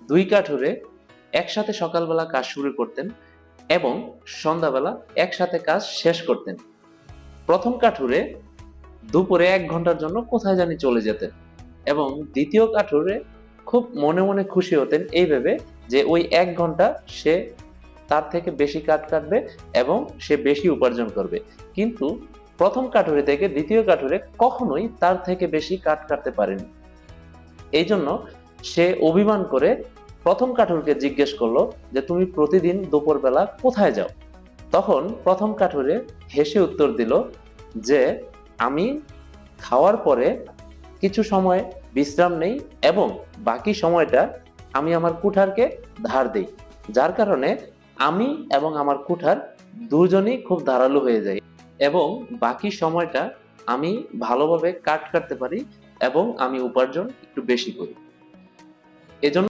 দুই কাঠুরে একসাথে সকালবেলা কাজ শুরু করতেন এবং সন্ধ্যাবেলা একসাথে কাজ শেষ করতেন। প্রথম কাঠুরে দুপুরে 1 ঘন্টার জন্য কোথায় জানি চলে যেতেন এবং দ্বিতীয় কাঠুরে খুব মনে মনে খুশি হতেন এই ভেবে যে ওই 1 ঘন্টা সে তার থেকে বেশি কাঠ কাটবে এবং সে বেশি উপার্জন করবে। কিন্তু প্রথম কাঠুরে থেকে দ্বিতীয় কাঠুরে কখনোই তার থেকে বেশি কাঠ কাটতে পারেনি। এই জন্য সে অভিমান করে প্রথম কাঠুরকে জিজ্ঞেস করলো যে তুমি প্রতিদিন দুপুরবেলা কোথায় যাও। তখন প্রথম কাঠুরে হেসে উত্তর দিল যে আমি খাওয়ার পরে কিছু সময় বিশ্রাম নেই এবং বাকি সময়টা আমি আমার কুঠারকে ধার দেই, যার কারণে আমি এবং আমার কুঠার দুজনই খুব ধারালো হয়ে যায় এবং বাকি সময়টা আমি ভালোভাবে কাট কাটতে পারি এবং আমি উপার্জন একটু বেশি করি। এজন্য